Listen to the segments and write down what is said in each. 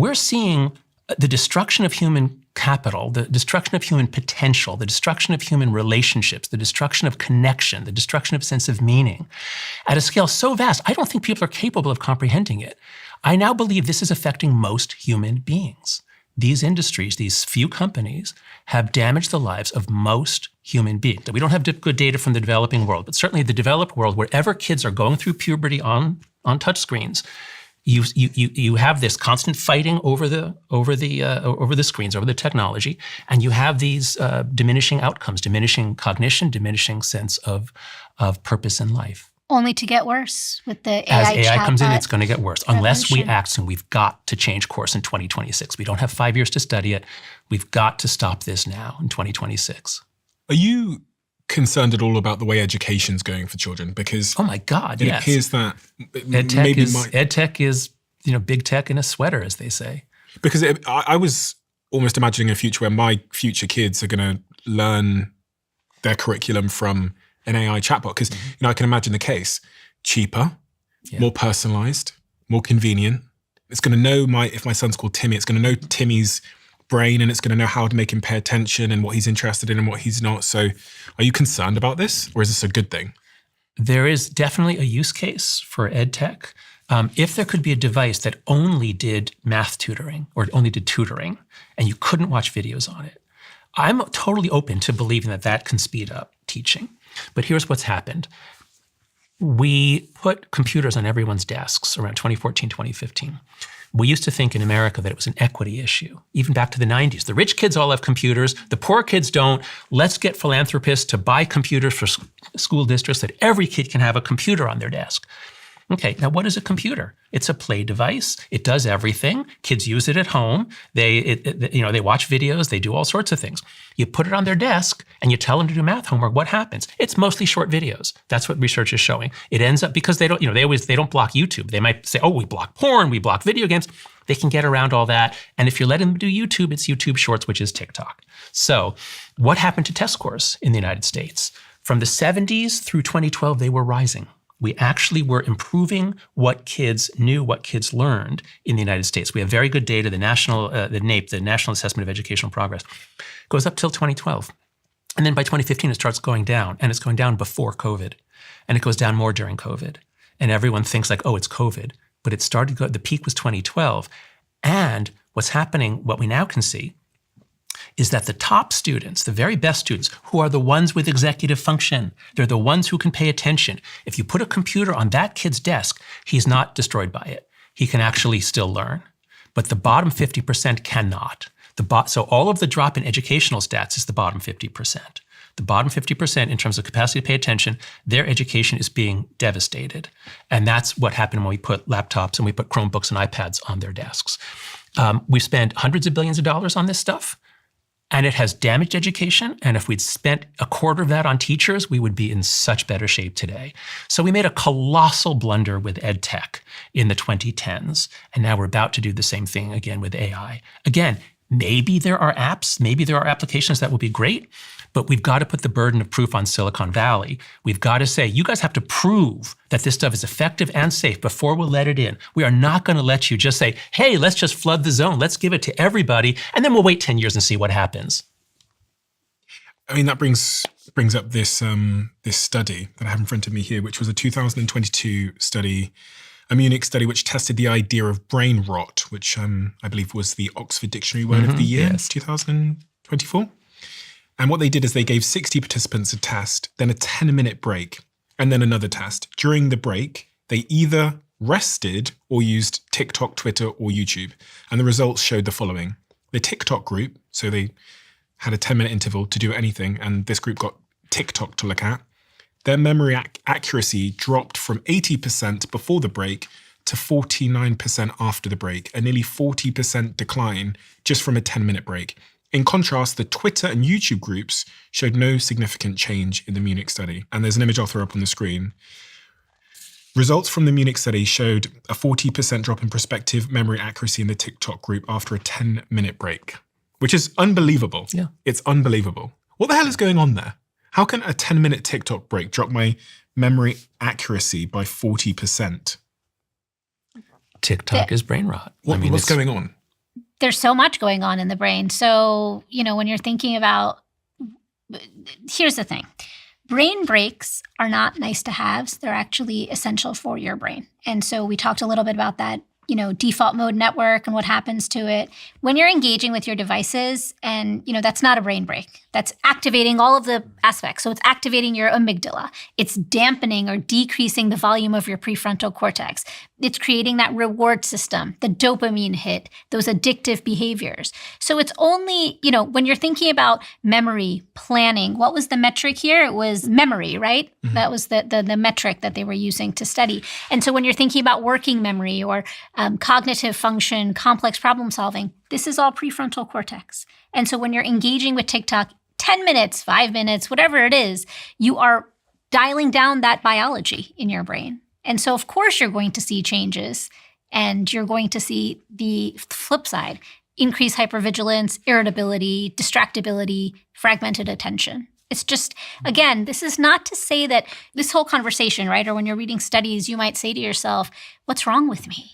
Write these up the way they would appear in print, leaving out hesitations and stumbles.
We're seeing the destruction of human capital, the destruction of human potential, the destruction of human relationships, the destruction of connection, the destruction of sense of meaning at a scale so vast, I don't think people are capable of comprehending it. I now believe this is affecting most human beings. These industries, these few companies, have damaged the lives of most human beings. We don't have good data from the developing world, but certainly the developed world, wherever kids are going through puberty on touchscreens, you have this constant fighting over the screens, over the technology, and you have these diminishing outcomes, diminishing cognition, diminishing sense of purpose in life. Only to get worse with the AI. As AI comes in, chatbot it's going to get worse. Unless we act, and we've got to change course in 2026. We don't have 5 years to study it. We've got to stop this now in 2026. Are you concerned at all about the way education's going for children? Because oh my God, it yes. appears that EdTech is big tech in a sweater, as they say. Because I was almost imagining a future where my future kids are going to learn their curriculum from an AI chatbot. Because I can imagine the case: cheaper, more personalized, more convenient. It's going to know if my son's called Timmy, it's going to know Timmy's brain, and it's going to know how to make him pay attention and what he's interested in and what he's not. So are you concerned about this, or is this a good thing? There is definitely a use case for EdTech. If there could be a device that only did math tutoring or only did tutoring and you couldn't watch videos on it, I'm totally open to believing that can speed up teaching. But here's what's happened. We put computers on everyone's desks around 2014, 2015. We used to think in America that it was an equity issue, even back to the 90s. The rich kids all have computers, the poor kids don't. Let's get philanthropists to buy computers for school districts that every kid can have a computer on their desk. Okay, now what is a computer? It's a play device. It does everything. Kids use it at home. They watch videos. They do all sorts of things. You put it on their desk and you tell them to do math homework. What happens? It's mostly short videos. That's what research is showing. It ends up because they don't block YouTube. They might say, oh, we block porn, we block video games. They can get around all that. And if you're letting them do YouTube, it's YouTube Shorts, which is TikTok. So what happened to test scores in the United States? From the 70s through 2012, they were rising. We actually were improving what kids knew, what kids learned in the United States. We have very good data. The NAEP, the National Assessment of Educational Progress, goes up till 2012. And then by 2015, it starts going down. And it's going down before COVID. And it goes down more during COVID. And everyone thinks like, oh, it's COVID. But it started, the peak was 2012. And what's happening, what we now can see, is that the top students, the very best students, who are the ones with executive function, they're the ones who can pay attention. If you put a computer on that kid's desk, he's not destroyed by it. He can actually still learn. But the bottom 50% cannot. So all of the drop in educational stats is the bottom 50%. The bottom 50%, in terms of capacity to pay attention, their education is being devastated. And that's what happened when we put laptops and we put Chromebooks and iPads on their desks. We spent hundreds of billions of dollars on this stuff. And it has damaged education. And if we'd spent a quarter of that on teachers, we would be in such better shape today. So we made a colossal blunder with EdTech in the 2010s. And now we're about to do the same thing again with AI. Again, maybe there are apps, maybe there are applications that will be great, but we've got to put the burden of proof on Silicon Valley. We've got to say, you guys have to prove that this stuff is effective and safe before we'll let it in. We are not going to let you just say, hey, let's just flood the zone. Let's give it to everybody. And then we'll wait 10 years and see what happens. I mean, that brings up this study that I have in front of me here, which was a 2022 study, a Munich study, which tested the idea of brain rot, which I believe was the Oxford Dictionary Word of the Year, 2024. And what they did is they gave 60 participants a test, then a 10-minute break, and then another test. During the break, they either rested or used TikTok, Twitter, or YouTube. And the results showed the following. The TikTok group, so they had a 10-minute interval to do anything, and this group got TikTok to look at. Their memory accuracy dropped from 80% before the break to 49% after the break, a nearly 40% decline just from a 10-minute break. In contrast, the Twitter and YouTube groups showed no significant change in the Munich study. And there's an image I'll throw up on the screen. Results from the Munich study showed a 40% drop in prospective memory accuracy in the TikTok group after a 10-minute break, which is unbelievable. Yeah. It's unbelievable. What the hell is going on there? How can a 10-minute TikTok break drop my memory accuracy by 40%? TikTok is brain rot. What's going on? There's so much going on in the brain. So, when you're thinking about, here's the thing. Brain breaks are not nice to haves. They're actually essential for your brain. And so we talked a little bit about that, default mode network and what happens to it. When you're engaging with your devices, and, that's not a brain break. That's activating all of the aspects. So it's activating your amygdala. It's dampening or decreasing the volume of your prefrontal cortex. It's creating that reward system, the dopamine hit, those addictive behaviors. So it's only, when you're thinking about memory, planning, what was the metric here? It was memory, right? Mm-hmm. That was the metric that they were using to study. And so when you're thinking about working memory or cognitive function, complex problem solving, this is all prefrontal cortex. And so when you're engaging with TikTok, 10 minutes, 5 minutes, whatever it is, you are dialing down that biology in your brain. And so, of course, you're going to see changes, and you're going to see the flip side, increased hypervigilance, irritability, distractibility, fragmented attention. It's just, again, this is not to say that this whole conversation, right, or when you're reading studies, you might say to yourself, what's wrong with me?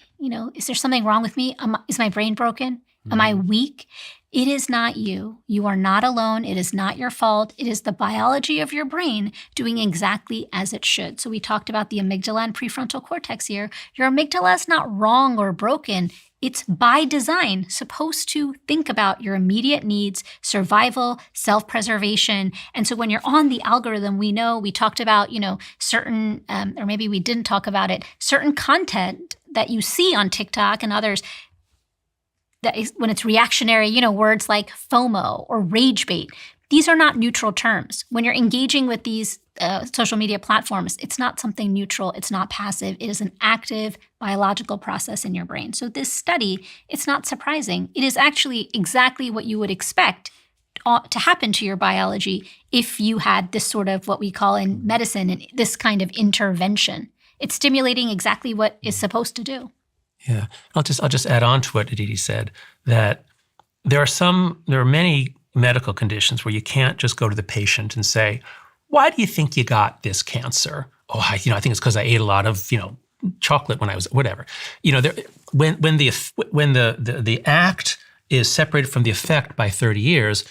Is there something wrong with me? Is my brain broken? Am I weak? It is not you. You are not alone. It is not your fault. It is the biology of your brain doing exactly as it should. So we talked about the amygdala and prefrontal cortex here. Your amygdala is not wrong or broken. It's by design supposed to think about your immediate needs, survival, self-preservation. And so when you're on the algorithm, we talked about, certain, or maybe we didn't talk about it, certain content that you see on TikTok and others, that is, when it's reactionary, words like FOMO or rage bait, these are not neutral terms. When you're engaging with these social media platforms, it's not something neutral. It's not passive. It is an active biological process in your brain. So this study, it's not surprising. It is actually exactly what you would expect to happen to your biology if you had this sort of what we call in medicine, this kind of intervention. It's stimulating exactly what is supposed to do. Yeah, I'll just add on to what Aditi said, that there are many medical conditions where you can't just go to the patient and say, why do you think you got this cancer? Oh, I think it's because I ate a lot of, chocolate when I was whatever. When the act is separated from the effect by 30 years,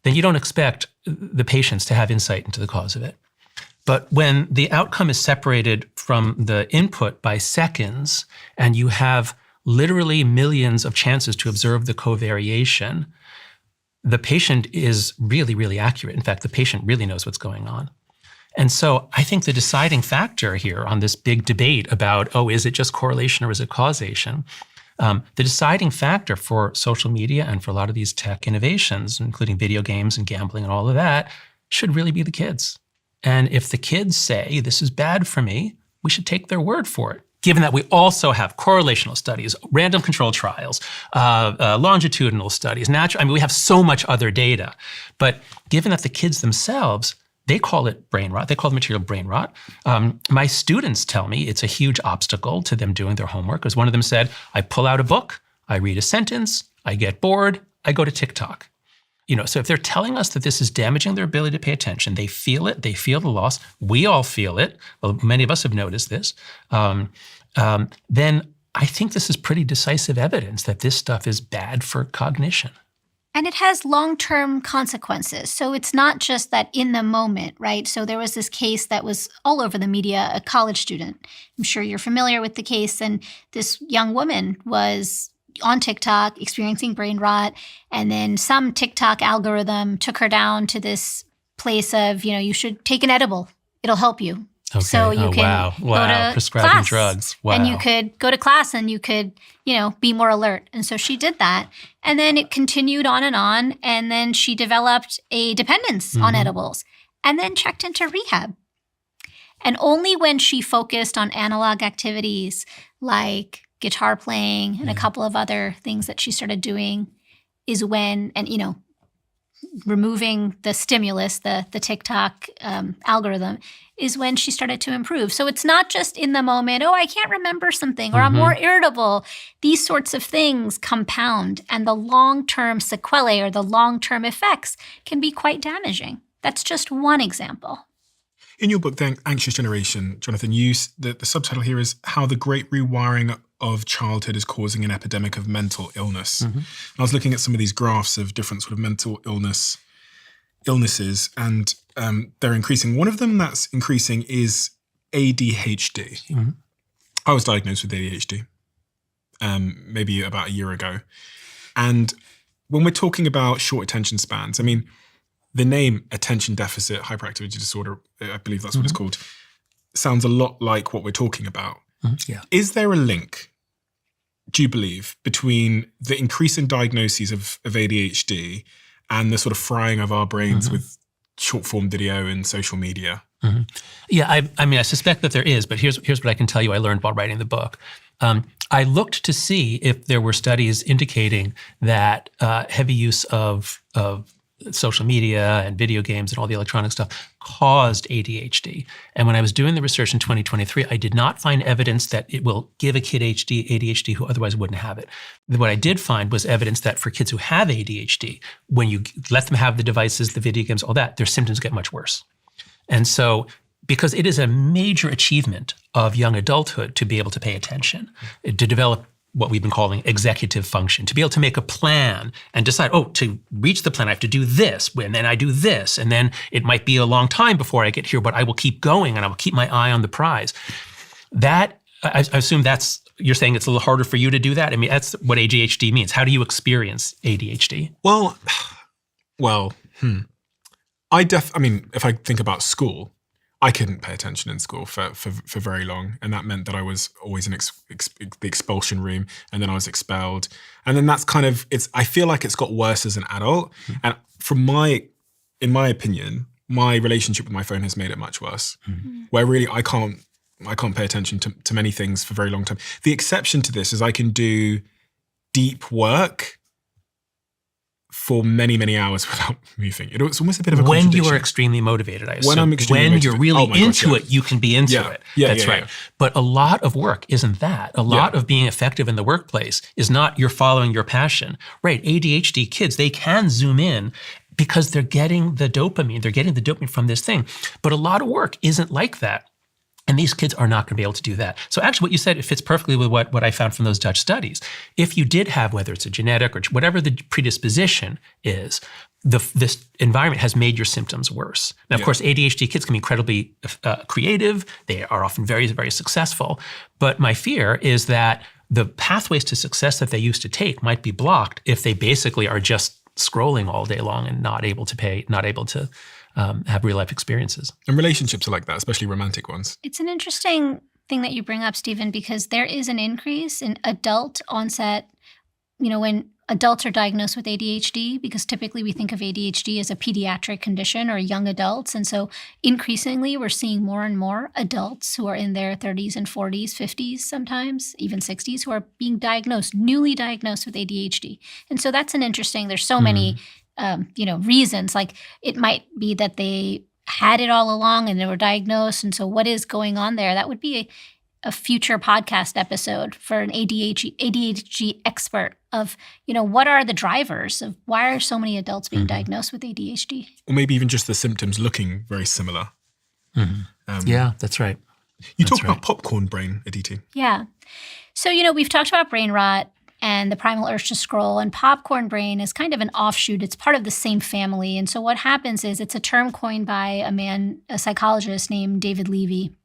then you don't expect the patients to have insight into the cause of it. But when the outcome is separated from the input by seconds, and you have literally millions of chances to observe the covariation, the patient is really, really accurate. In fact, the patient really knows what's going on. And so I think the deciding factor here on this big debate about, is it just correlation or is it causation? The deciding factor for social media and for a lot of these tech innovations, including video games and gambling and all of that, should really be the kids. And if the kids say, this is bad for me, we should take their word for it. Given that we also have correlational studies, random control trials, longitudinal studies, we have so much other data. But given that the kids themselves, they call it brain rot. They call the material brain rot. My students tell me it's a huge obstacle to them doing their homework. Because one of them said, I pull out a book, I read a sentence, I get bored, I go to TikTok. So if they're telling us that this is damaging their ability to pay attention, they feel it, they feel the loss, we all feel it, well, many of us have noticed this, then I think this is pretty decisive evidence that this stuff is bad for cognition. And it has long-term consequences. So it's not just that in the moment, right? So there was this case that was all over the media, a college student. I'm sure you're familiar with the case. And this young woman was on TikTok experiencing brain rot. And then some TikTok algorithm took her down to this place of, you should take an edible. It'll help you. Okay. So you can go to prescribing class, drugs. Wow. And you could go to class and you could, be more alert. And so she did that. And then it continued on. And then she developed a dependence on edibles and then checked into rehab. And only when she focused on analog activities like guitar playing and a couple of other things that she started doing is when, and, removing the stimulus, the TikTok algorithm, is when she started to improve. So it's not just in the moment, I can't remember something, or I'm more irritable. These sorts of things compound, and the long-term sequelae or the long-term effects can be quite damaging. That's just one example. In your book, The Anxious Generation, Jonathan, the subtitle here is How the Great Rewiring of childhood is causing an epidemic of mental illness. I was looking at some of these graphs of different sort of mental illnesses, and they're increasing. One of them that's increasing is ADHD. I was diagnosed with ADHD maybe about a year ago. And when we're talking about short attention spans, I mean, the name attention deficit hyperactivity disorder, I believe that's what it's called, sounds a lot like what we're talking about. Yeah. Is there a link, do you believe, between the increasing diagnoses of ADHD and the sort of frying of our brains with short form video and social media? Yeah, I mean, I suspect that there is, but here's what I can tell you I learned while writing the book. I looked to see if there were studies indicating that heavy use of social media and video games and all the electronic stuff caused ADHD. And when I was doing the research in 2023, I did not find evidence that it will give a kid ADHD who otherwise wouldn't have it. What I did find was evidence that for kids who have ADHD, when you let them have the devices, the video games, all that, their symptoms get much worse. And so, because it is a major achievement of young adulthood to be able to pay attention, to develop what we've been calling executive function, to be able to make a plan and decide, to reach the plan, I have to do this, and then I do this, and then it might be a long time before I get here, but I will keep going and I will keep my eye on the prize. That, I assume you're saying it's a little harder for you to do that? I mean, that's what ADHD means. How do you experience ADHD? Well, I mean, if I think about school, I couldn't pay attention in school for very long. And that meant that I was always in the expulsion room, and then I was expelled. And then that's kind of, I feel like it's got worse as an adult. And in my opinion, my relationship with my phone has made it much worse, where really I can't pay attention to many things for a very long time. The exception to this is I can do deep work for many, many hours without moving. It's almost a bit of a contradiction. When you are extremely motivated, I assume. When I'm extremely motivated. You're really into it, you can be into it. That's right. Yeah. But a lot of work isn't that. A lot of being effective in the workplace is not you're following your passion. Right, ADHD kids, they can zoom in because they're getting the dopamine. They're getting the dopamine from this thing. But a lot of work isn't like that. And these kids are not going to be able to do that. So actually what you said, it fits perfectly with what I found from those Dutch studies. If you did have, whether it's a genetic or whatever the predisposition is, this environment has made your symptoms worse. Now, of course, ADHD kids can be incredibly creative. They are often very, very successful. But my fear is that the pathways to success that they used to take might be blocked if they basically are just scrolling all day long and not able to have real life experiences. And relationships are like that, especially romantic ones. It's an interesting thing that you bring up, Stephen, because there is an increase in adult onset, when adults are diagnosed with ADHD, because typically we think of ADHD as a pediatric condition or young adults. And so increasingly we're seeing more and more adults who are in their 30s and 40s, 50s sometimes, even 60s, who are being newly diagnosed with ADHD. And so that's there's so many reasons. Like it might be that they had it all along and they were diagnosed. And so what is going on there? That would be a future podcast episode for an ADHD expert of, what are the drivers of why are so many adults being diagnosed with ADHD? Or maybe even just the symptoms looking very similar. Yeah, that's right. You talk about popcorn brain, Aditi. Yeah. So, we've talked about brain rot and the primal urge to scroll, and popcorn brain is kind of an offshoot. It's part of the same family. And so what happens is it's a term coined by a psychologist named David Levy.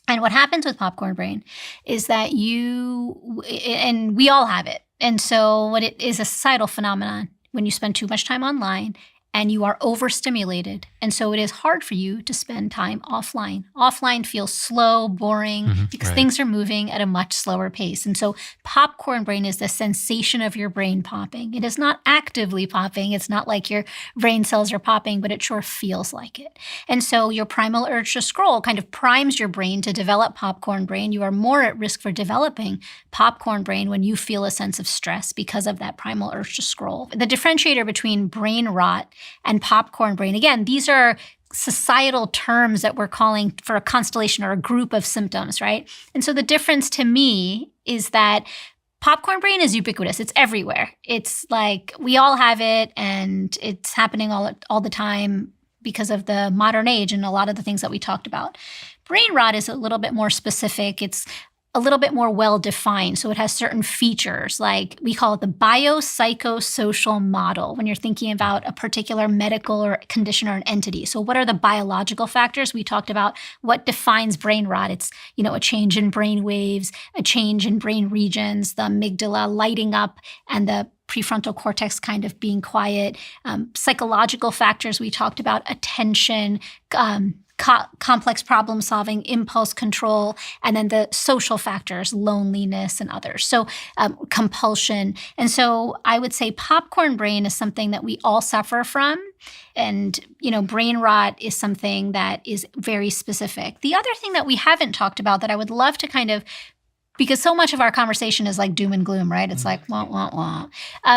And what happens with popcorn brain is that and we all have it. And so what it is a societal phenomenon when you spend too much time online and you are overstimulated. And so it is hard for you to spend time offline. Offline feels slow, boring, because things are moving at a much slower pace. And so popcorn brain is the sensation of your brain popping. It is not actively popping. It's not like your brain cells are popping, but it sure feels like it. And so your primal urge to scroll kind of primes your brain to develop popcorn brain. You are more at risk for developing popcorn brain when you feel a sense of stress because of that primal urge to scroll. The differentiator between brain rot and popcorn brain, again, these are societal terms that we're calling for a constellation or a group of symptoms, right? And so the difference to me is that popcorn brain is ubiquitous. It's everywhere. It's like we all have it and it's happening all the time because of the modern age and a lot of the things that we talked about. Brain rot is a little bit more specific. It's a little bit more well-defined. So it has certain features, like we call it the biopsychosocial model when you're thinking about a particular medical or condition or an entity. So what are the biological factors? We talked about what defines brain rot. It's, a change in brain waves, a change in brain regions, the amygdala lighting up, and the prefrontal cortex kind of being quiet. Psychological factors, we talked about attention, complex problem solving, impulse control, and then the social factors, loneliness and others. So compulsion. And so I would say popcorn brain is something that we all suffer from. And, brain rot is something that is very specific. The other thing that we haven't talked about that I would love to because so much of our conversation is like doom and gloom, right? It's like, wah, wah, wah.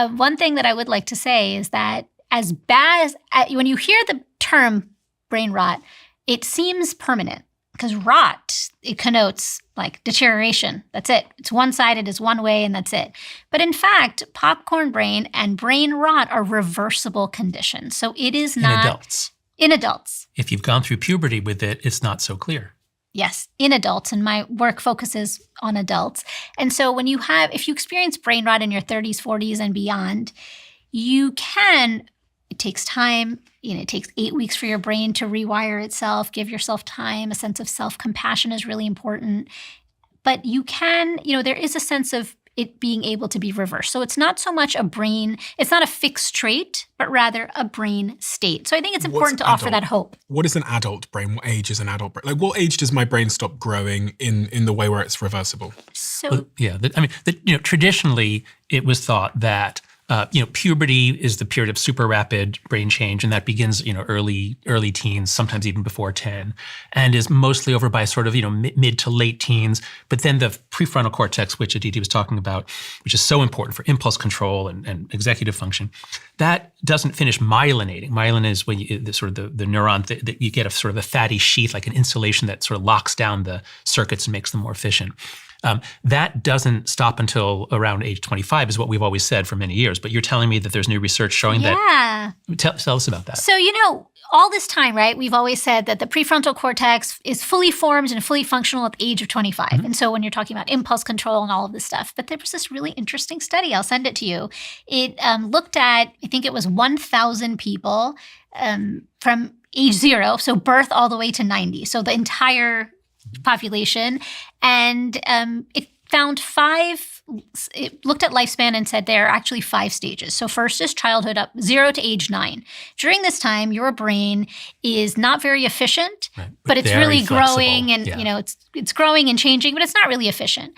One thing that I would like to say is that as bad as, when you hear the term brain rot, it seems permanent because rot, it connotes like deterioration. That's it. It's one-sided, it's one way, and that's it. But in fact, popcorn brain and brain rot are reversible conditions. So it is not— In adults. If you've gone through puberty with it, it's not so clear. Yes, in adults, and my work focuses on adults. And so if you experience brain rot in your 30s, 40s, and beyond, it takes time. It takes 8 weeks for your brain to rewire itself. Give yourself time. A sense of self-compassion is really important. But there is a sense of it being able to be reversed. So it's not so much it's not a fixed trait, but rather a brain state. So I think it's important to offer that hope. What is an adult brain? What age is an adult brain? Like, what age does my brain stop growing in the way where it's reversible? So traditionally it was thought that puberty is the period of super rapid brain change, and that begins, early teens, sometimes even before 10, and is mostly over by sort of, mid to late teens. But then the prefrontal cortex, which Aditi was talking about, which is so important for impulse control and executive function, that doesn't finish myelinating. Myelin is when the neuron that you get a sort of a fatty sheath, like an insulation that sort of locks down the circuits and makes them more efficient. That doesn't stop until around age 25 is what we've always said for many years. But you're telling me that there's new research showing that. Tell us about that. So, all this time, right, we've always said that the prefrontal cortex is fully formed and fully functional at the age of 25. Mm-hmm. And so when you're talking about impulse control and all of this stuff, but there was this really interesting study. I'll send it to you. It looked at, I think it was 1,000 people from age 0, so birth all the way to 90. So the entire population. And it found it looked at lifespan and said there are actually 5 stages. So first is childhood up 0 to age 9. During this time, your brain is not very efficient, right, but it's really growing and, it's growing and changing, but it's not really efficient.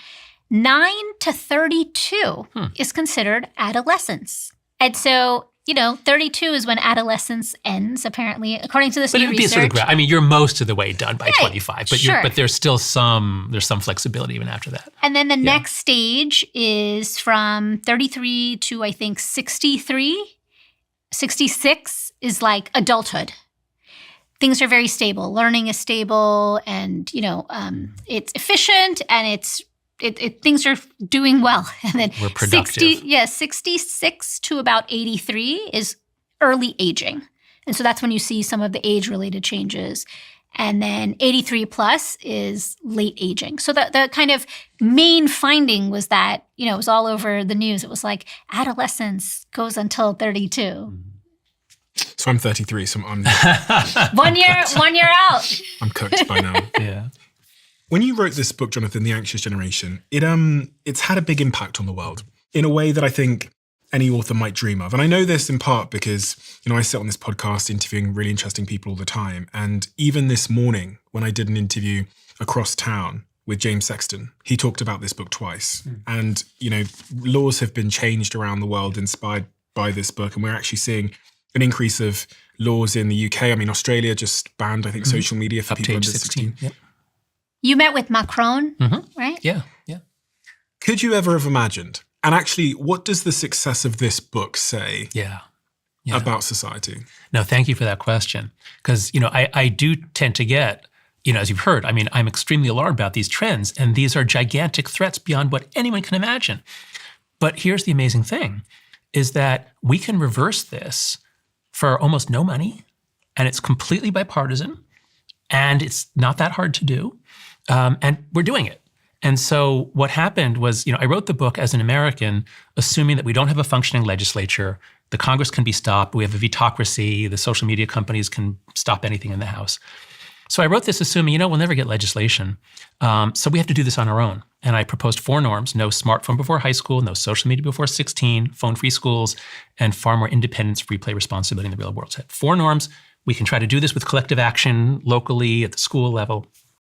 9 to 32 is considered adolescence. And so 32 is when adolescence ends, apparently, according to this new research. You're most of the way done by 25, but there's still some flexibility even after that. And then the next stage is from 33 to, I think, 63. 66 is like adulthood. Things are very stable. Learning is stable, and it's efficient, and things are doing well. And then we're productive. 66 to about 83 is early aging. And so that's when you see some of the age-related changes. And then 83 plus is late aging. So the kind of main finding was that, it was all over the news. It was like adolescence goes until 32. So I'm 33, so I'm one year out. I'm cooked by now. Yeah. When you wrote this book, Jonathan, The Anxious Generation, it's had a big impact on the world in a way that I think any author might dream of. And I know this in part because, I sit on this podcast interviewing really interesting people all the time. And even this morning, when I did an interview across town with James Sexton, he talked about this book twice. And, laws have been changed around the world inspired by this book. And we're actually seeing an increase of laws in the UK. Australia just banned, I think, social media for people under 16. Yep. You met with Macron, right? Yeah. Could you ever have imagined? And actually, what does the success of this book say about society? No, thank you for that question. Because, I do tend to get, as you've heard, I'm extremely alarmed about these trends. And these are gigantic threats beyond what anyone can imagine. But here's the amazing thing, is that we can reverse this for almost no money. And it's completely bipartisan. And it's not that hard to do. And we're doing it. And so what happened was, I wrote the book as an American, assuming that we don't have a functioning legislature, the Congress can be stopped, we have a vetocracy, the social media companies can stop anything in the House. So I wrote this assuming, we'll never get legislation. So we have to do this on our own. And I proposed 4 norms: no smartphone before high school, no social media before 16, phone-free schools, and far more independence, free play, responsibility in the real world. So 4 norms. We can try to do this with collective action locally at the school level.